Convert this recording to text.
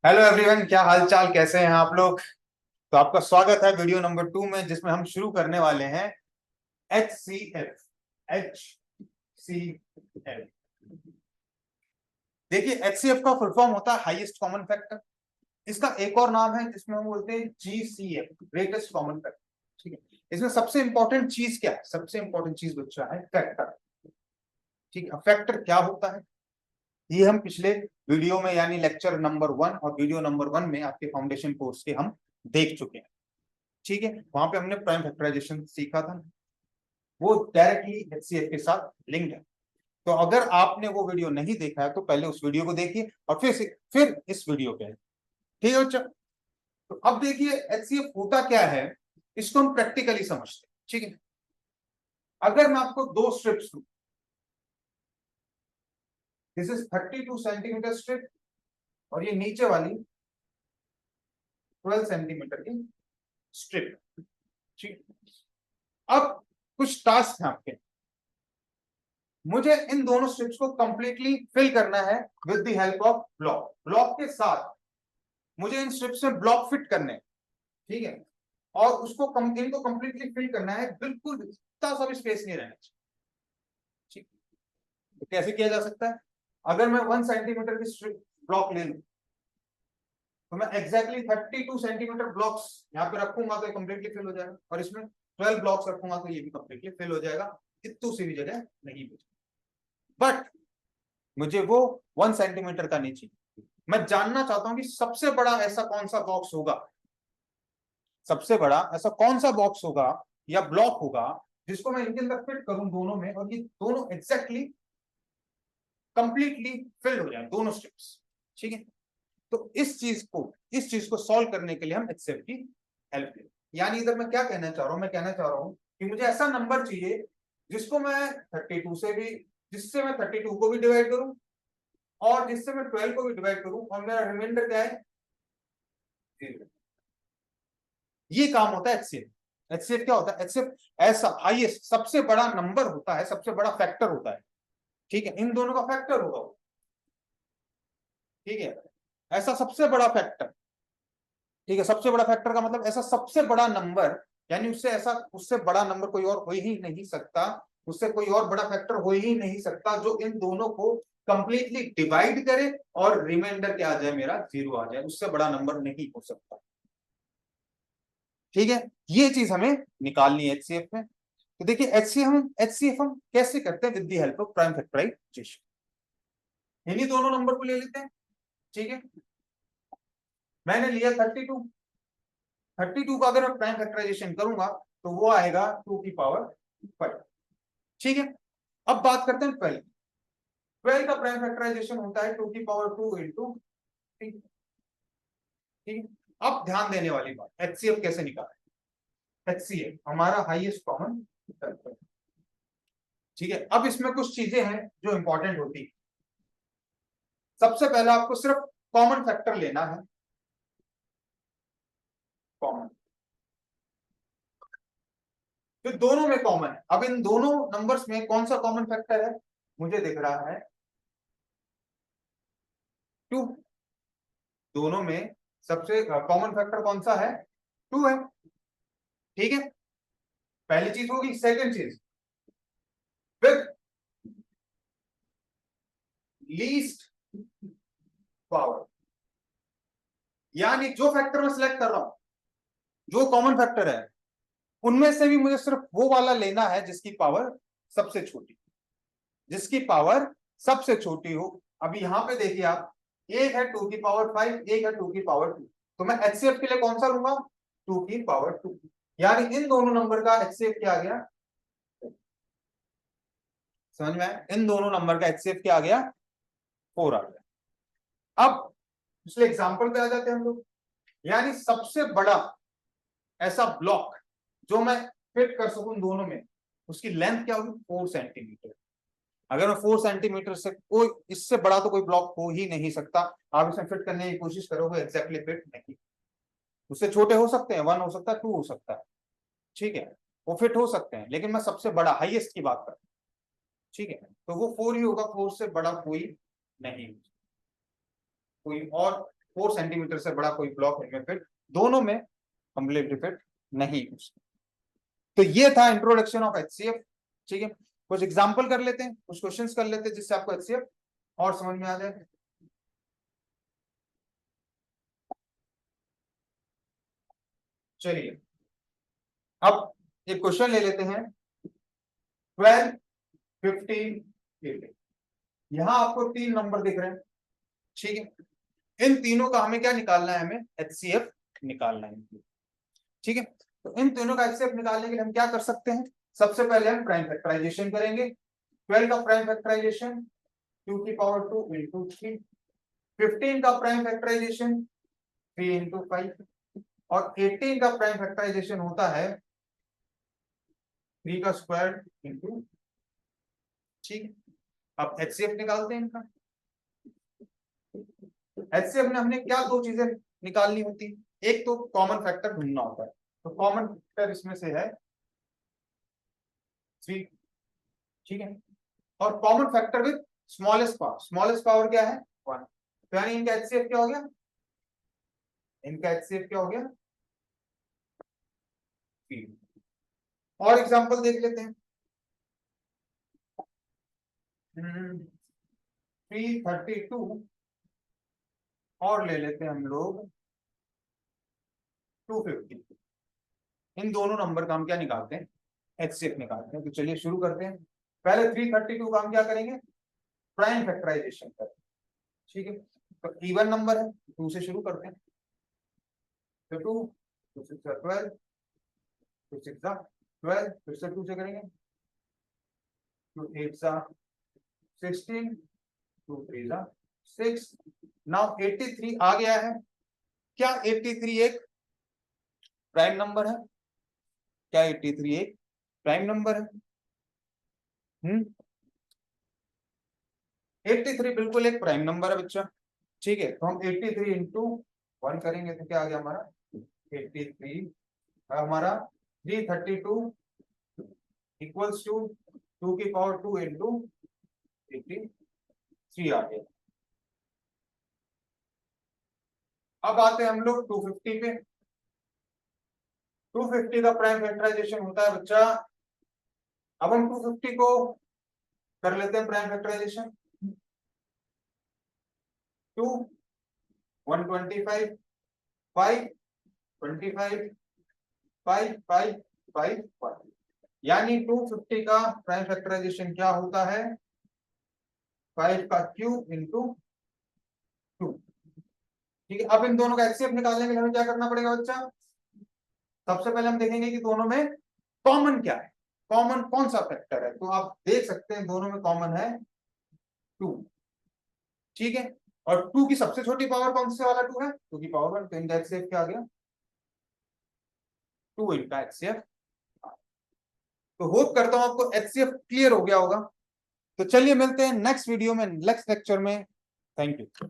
Hello everyone, क्या हाल चाल, कैसे हैं आप लोग। तो आपका स्वागत है वीडियो नंबर 2 में, जिसमें हम शुरू करने वाले हैं HCF। HCF, देखिए HCF का फुल फॉर्म होता है हाईएस्ट कॉमन फैक्टर। इसका एक और नाम है जिसमें हम बोलते हैं GCF, ग्रेटेस्ट कॉमन फैक्टर। ठीक है, इसमें सबसे इंपॉर्टेंट चीज क्या है? सबसे इंपॉर्टेंट चीज बच्चा है फैक्टर। ठीक है, फैक्टर क्या होता है ये हम पिछले वीडियो में यानी लेक्चर नंबर 1 और वीडियो नंबर 1 में आपके फाउंडेशन कोर्स के हम देख चुके हैं। ठीक है, वहां पे हमने प्राइम फैक्टराइजेशन सीखा था, वो डायरेक्टली HCF के साथ लिंक्ड है। तो अगर आपने वो वीडियो नहीं देखा है तो पहले उस वीडियो को देखिए और फिर इस वीडियो पे। ठीक है बच्चा, तो अब देखिए HCF होता क्या है, इसको हम प्रैक्टिकली समझते हैं। ठीक है, अगर मैं आपको दो स्ट्रिप्स दूं, दिस इज 32 सेंटीमीटर स्ट्रिप और ये नीचे वाली 12 सेंटीमीटर की स्ट्रिप। ठीक, अब कुछ टास्क है आपके, मुझे इन दोनों स्ट्रिप्स को कंप्लीटली फिल करना है with the help of block. Block के साथ मुझे इन स्ट्रिप्स में ब्लॉक फिट करने हैं। ठीक है, और उसको इनको कंप्लीटली फिल करना है, बिल्कुल इतना सा भी स्पेस नहीं रहना चाहिए। ठीक, तो कैसे किया जा सकता है? अगर मैं 1 सेंटीमीटर की स्ट्रिप ब्लॉक ले लूं तो मैं एग्जैक्टली 32 सेंटीमीटर ब्लॉक्स यहाँ पे रखूंगा तो ये कंप्लीटली फिल हो जाएगा, और इसमें 12 ब्लॉक्स रखूंगा तो ये भी कंप्लीटली फिल हो जाएगा। इतनी सी भी जगह नहीं बचेगी। बट मुझे वो 1 सेंटीमीटर का नहीं चाहिए। मैं जानना चाहता हूं कि सबसे बड़ा ऐसा कौन सा बॉक्स होगा, सबसे बड़ा ऐसा कौन सा बॉक्स होगा या ब्लॉक होगा जिसको मैं इनके अंदर फिट करूं दोनों में, और ये दोनों एग्जैक्टली कंप्लीटली फिल हो जाए दोनों स्ट्रिप्स। ठीक है, तो इस चीज को सॉल्व करने के लिए हम HCF की हेल्प लें। यानी इधर मैं क्या कहना चाह रहा हूं, मैं कहना चाह रहा हूं कि मुझे ऐसा नंबर चाहिए जिसको मैं 32 से भी, जिससे मैं 32 को भी डिवाइड करूं और जिससे मैं 12 को भी डिवाइड करूं और मेरा रिमाइंडर क्या है, 0। ये काम होता है HCF। HCF क्या होता है? HCF ऐसा हाईएस्ट, सबसे बड़ा नंबर होता है, सबसे बड़ा फैक्टर होता है। ठीक है, इन दोनों का फैक्टर होगा वो। ठीक है, ऐसा सबसे बड़ा फैक्टर। ठीक है, सबसे बड़ा फैक्टर का मतलब ऐसा सबसे बड़ा नंबर, यानी उससे बड़ा नंबर कोई और हो ही नहीं सकता, उससे कोई और बड़ा फैक्टर हो ही नहीं सकता जो इन दोनों को कंप्लीटली डिवाइड करे और रिमाइंडर क्या आ जाए, मेरा 0 आ जाए। उससे बड़ा नंबर नहीं हो सकता। ठीक है, ये चीज हमें निकालनी है HCF में। तो देखिए HCF हम कैसे करते हैं, with the help of prime factorisation. इन्हीं दोनों नंबर को ले लेते हैं। ठीक है, मैंने लिया 32। 32 का अगर मैं प्राइम फैक्टराइजेशन करूंगा तो वो आएगा 2 की पावर 5। ठीक है, अब बात करते हैं 12। 12 का प्राइम फैक्टराइजेशन होता है 2 की पावर 2 इंटू। ठीक है, अब ध्यान देने वाली बात, HCF कैसे निकालें। HCF हमारा हाईएस्ट कॉमन फैक्टर। ठीक है, अब इसमें कुछ चीजें हैं जो इंपॉर्टेंट होती है। सबसे पहले आपको सिर्फ कॉमन फैक्टर लेना है, कॉमन, फिर दोनों में कॉमन है। अब इन दोनों नंबर्स में कौन सा कॉमन फैक्टर है, मुझे दिख रहा है 2। दोनों में सबसे कॉमन फैक्टर कौन सा है, 2 है। ठीक है, पहली चीज होगी। सेकंड चीज, विद लीस्ट पावर, यानी जो फैक्टर मैं सिलेक्ट कर रहा हूं, जो कॉमन फैक्टर है, उनमें से भी मुझे सिर्फ वो वाला लेना है जिसकी पावर सबसे छोटी, जिसकी पावर सबसे छोटी हो। अभी यहां पे देखिए आप, एक है 2 की पावर 5, एक है 2 की पावर 2, तो मैं HCF के लिए कौन सा लूंगा, 2 की पावर 2। यानी इन दोनों नंबर का HCF क्या आ गया, समझ में आया? इन दोनों नंबर का HCF क्या आ गया, 4 आ गया। अब पिछले एग्जांपल पे आ जाते हैं हम लोग। यानी सबसे बड़ा ऐसा ब्लॉक जो मैं फिट कर सकूं दोनों में, उसकी लेंथ क्या होगी, 4 सेंटीमीटर। अगर मैं 4 सेंटीमीटर से, कोई इससे बड़ा तो कोई ब्लॉक हो ही नहीं सकता। आप इसमें फिट करने की कोशिश करोगे, एग्जैक्टली फिट नहीं। उससे छोटे हो सकते हैं, 1 हो सकता है, 2 हो सकता है। ठीक है, वो फिट हो सकते हैं, लेकिन मैं सबसे बड़ा हाईएस्ट की बात कर रहा हूं। ठीक है, तो वो 4 ही होगा, 4 से बड़ा कोई नहीं, कोई और 4 सेंटीमीटर से बड़ा कोई ब्लॉक इनमें फिट, दोनों में कंप्लीटली फिट नहीं। तो ये था इंट्रोडक्शन ऑफ एचसीएफ। ठीक है, कुछ एग्जांपल कर लेते हैं, कुछ क्वेश्चंस कर लेते हैं जिससे आपको एचसीएफ और समझ में आ जाए। चलिए अब एक क्वेश्चन ले लेते हैं 12, 15, 18। यहां आपको 3 नंबर दिख रहे हैं। ठीक है, इन तीनों का हमें क्या निकालना है, हमें एचसीएफ निकालना है। ठीक है, तो इन तीनों का एचसीएफ निकालने के लिए हम क्या कर सकते हैं, सबसे पहले हम प्राइम फैक्टराइजेशन करेंगे। 12 का प्राइम फैक्टराइजेशन 2 की पावर 2 इंटू 3, 15 का प्राइम फैक्टराइजेशन 3 इंटू 5, और 18 का प्राइम फैक्टराइजेशन होता है 3 का स्क्वायर इंटू। ठीक है, अब एचसीएफ निकालते हैं इनका। एचसीएफ में हमने क्या 2 चीजें निकालनी होती है, एक तो कॉमन फैक्टर ढूंढना होता है, तो कॉमन फैक्टर इसमें से है 3। ठीक है, और common factor with smallest power क्या है 1। तो यानी इनका एचसीएफ क्या हो गया, इनका एचसीएफ क्या हो गया 3। और एग्जांपल देख लेते हैं। 332 और ले लेते हैं हम लोग 250। इन दोनों नंबर का हम क्या निकालते हैं, एचसीएफ निकालते हैं। तो चलिए शुरू करते हैं। पहले 332 का हम क्या करेंगे, प्राइम फैक्टराइजेशन करेंगे। ठीक है, तो इवन नंबर है, 2 से शुरू करते हैं। तो 2 2 6 12, 2 6 12, फिर से 2 से करेंगे, 2 8 16, 2 3 6। नाउ 83 आ गया है। क्या 83 एक प्राइम नंबर है, क्या 83 एक प्राइम नंबर है? 83 बिल्कुल एक प्राइम नंबर है बच्चा। ठीक है, तो हम 83 इंटू 1 करेंगे तो क्या आ गया हमारा 83, हमारा 332 इक्वल्स टू 2 की पावर 2 इंटू 83 आ गया। अब आते हैं हम लोग 250 पे। 250 का प्राइम फैक्टराइजेशन होता है बच्चा, अब हम 250 को कर लेते हैं प्राइम फैक्टराइजेशन। 2 125 5 25 5 5 5 5, यानी 250 का प्राइम फैक्टराइजेशन क्या होता है 5 का क्यूब इंटू 2। ठीक है, अब इन दोनों का एचसीएफ निकालने के लिए हमें क्या करना पड़ेगा बच्चा, सबसे पहले हम देखेंगे कि दोनों में कॉमन क्या है, कॉमन कौन सा फैक्टर है। तो आप देख सकते हैं दोनों में कॉमन है 2। ठीक है, और 2 की सबसे छोटी पावर कौन से वाला 2 है, 2 की पावर 1। तो इनका एचसीएफ क्या आ गया 2 इनका एचसीएफ। तो होप करता हूं आपको एचसीएफ क्लियर हो गया होगा। तो चलिए मिलते हैं नेक्स्ट वीडियो में, नेक्स्ट लेक्चर में। Thank you.